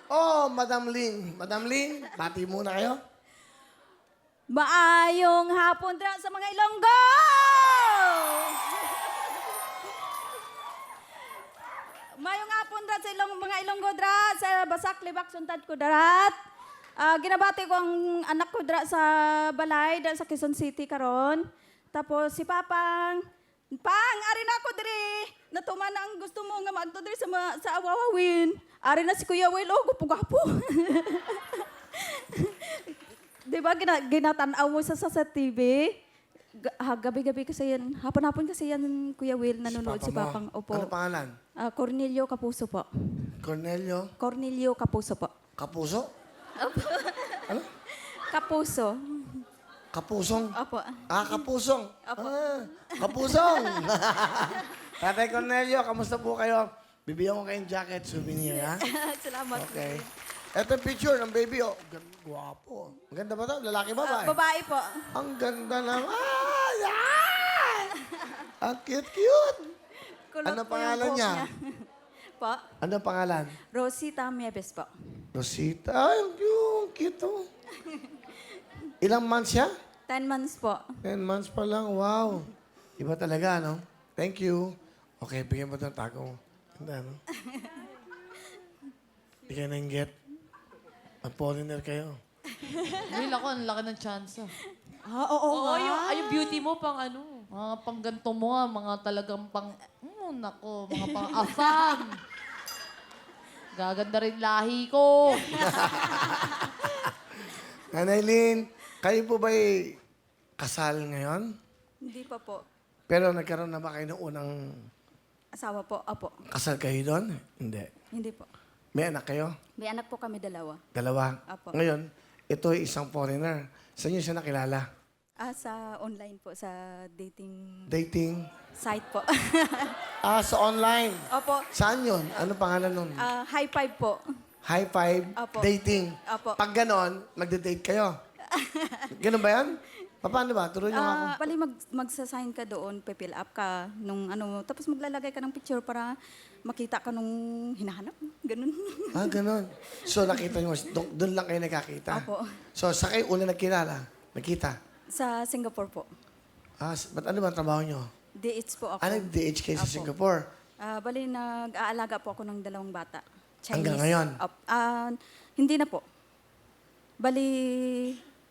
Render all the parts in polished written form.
Oh, Madam Lynn. Madam Lynn, bati muna kayo. Maayong hapon dra sa mga Ilonggo! Maayong hapon dra sa mga Ilonggo dra sa Basak Libak Suntad ko darat. Ginabati ko ang anak ko dra sa balay dra sa Quezon City karon. Tapos si Papang, ari na ako diri. Natuman na ang gusto mo nga maadto diri sa Awawawin. Ari na si Kuya Will, gupo-gapo. Di ba ginatanaw mo sa TV? Gabi-gabi kasi yan. Hapon-hapon kasi yan, Kuya Will, nanonood si Papa Papang. mo. Opo. Ano pangalan? Cornelio Kapuso po. Cornelio Cornelio Kapuso po. Kapuso? Ano? Kapuso. Kapusong? Opo. Kapusong. Apo. Kapusong. Tatay Cornelio, kamusta po kayo? Bibigyan ko kayong jacket, souvenir, ha? Salamat. Okay. Ito yung picture ng baby, oh. Guwapo. Ang ganda ba ito? Lalaki ba ba? Babae po. Ang ganda naman. Yan! Ang cute-cute. Kulot Ano po yung pangalan buhok niya? Po. Ano pangalan? Rosita Mieves po. Rosita. Ay, ang cute, oh. Ilang months siya? 10 months po. 10 months pa lang. Wow. Iba talaga, no? Thank you. Okay, bigyan mo ito ng tago mo. Ganda, no? Hindi kayo na-get. Mag-foreigner kayo. Will, ako, ang laki ng chance. Oo Oo, nga. yung beauty mo pang ano, mga pang ganito mo mga talagang pang, nako, mga pang asam. Gaganda rin lahi ko. Nanay Lynn, kayo po ba'y kasal ngayon? Hindi pa po. Pero nagkaroon na ba kayo ng unang Asawa po. Apo. kasal kayo doon? Hindi. Hindi po. May anak kayo? May anak po kami dalawa. Dalawa. Apo. Ngayon, ito ay isang foreigner. Saan niyo siya nakilala? Sa online po, sa dating Dating? site po. Sa online. Opo. Saan yun? Ano pangalan nun? High five po. High five, Apo. dating. Apo. Pag ganon, magde-date kayo. Ganon ba yan? Paano ba? Turuan niyo nga ako. Bali magsasign ka doon, pipill up ka nung ano, tapos maglalagay ka ng picture para makita ka nung hinahanap. Ganun. Ganon. So nakita niyo, doon lang kayo nakakita? Apo. So sa kayo una nagkilala? Nakita? Sa Singapore po. Ba't ano ba ang trabaho niyo? DH po ako. Nag-DH kayo sa Apo. Singapore? Bali nag-aalaga po ako ng 2 bata. Hanggang ngayon? Hindi na po. Bali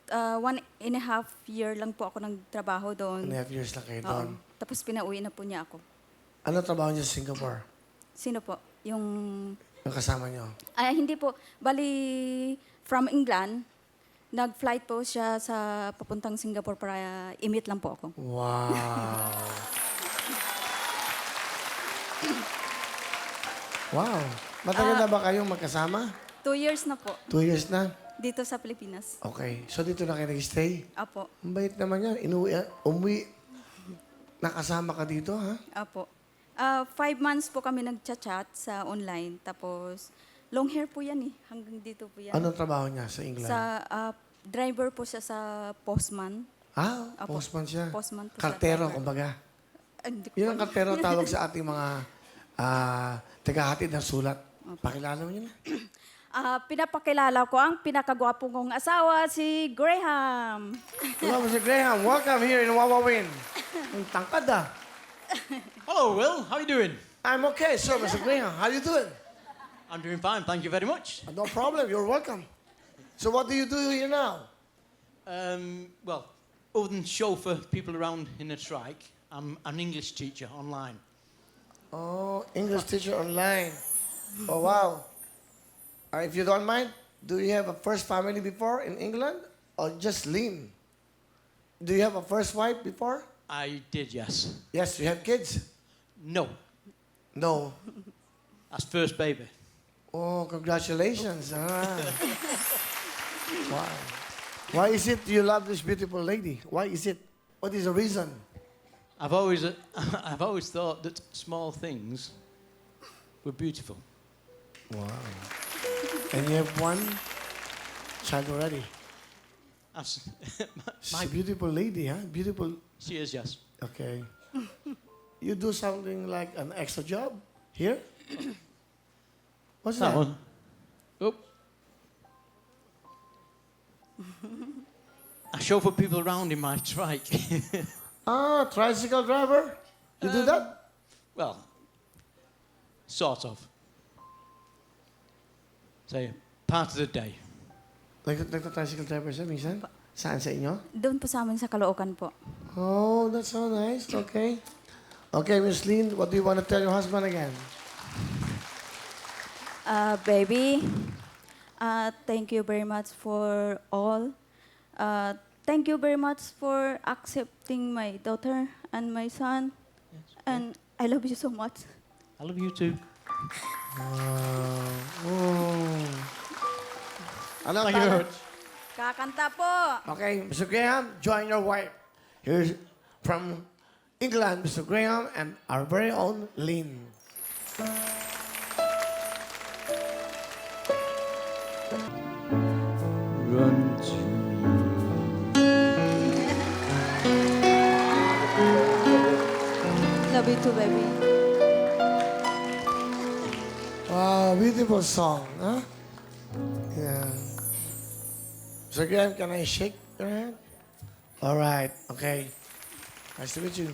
1.5 year lang po ako nagtrabaho doon. 1.5 years lang kayo Oo. doon. Tapos pinauwi na po niya ako. Ano trabaho niyo sa Singapore? Sino po? Yung Yung kasama niyo? hindi po. Bali, from England, nag-flight po siya sa papuntang Singapore para i-meet lang po ako. Wow. Wow. Matagal na ba kayong magkasama? 2 years na po, 2 years na? dito sa Pilipinas. Okay. So dito na kayo nag-stay? Apo, Ang bait naman yan. Umuwi. Nakasama ka dito, ha? apo. 5 months po kami nag-chat sa online. Tapos, long hair po yan eh. Hanggang dito po yan. Anong trabaho niya sa England? Sa driver po siya sa postman. Apo. Postman siya. Postman po Kartero, siya. kumbaga. Hindi ko Yun ang kartero tawag sa ating mga tagahatid ng sulat. Pakilala mo yun. pinapakilala ko ang pinakagwapo kong asawa, si Graham. Hello, Mr. Graham. Welcome here in Wawawin. Ang tangkad, ah. Hello, Will. How are you doing? I'm okay, sir, Mr. Graham. How you doing? I'm doing fine, thank you very much. No problem. You're welcome. So what do you do here now? Well, other than chauffeur people around in a strike, I'm an English teacher online. Oh, English teacher online. Oh, wow. If you don't mind, do you have a first family before in England? Or just Lynn? Do you have a first wife before? I did, yes. Yes, you have kids? No, No. that's first baby. Oh, congratulations. Wow. Why is it you love this beautiful lady? Why is it? What is the reason? I've always, I've always thought that small things were beautiful. Wow. And you have one child already. That's, She's a beautiful lady, huh? Beautiful. she is, yes. Okay. You do something like an extra job here? What's that? That one. Oh. I chauffeur people around in my trike. Ah, tricycle driver? You do that? Well, sort of. So, part of the day. Nagta-tricycle driver siya minsan? Saan sa inyo? Doon po sa amin sa Caloocan po. Oh, that's so nice. Okay. Okay, Miss Lynn, what do you want to tell your husband again? Baby, thank you very much for all. Thank you very much for accepting my daughter and my son. And I love you so much. I love you too. Ano Thank you very tala? much. Kakanta po. Okay, Mr. Graham, join your wife. Here's from England, Mr. Graham and our very own Lynn. Run to Love you too, baby. Wow, beautiful song, huh? Yeah. Mr. Graham, can I shake your hand? All right, okay. Nice to meet you.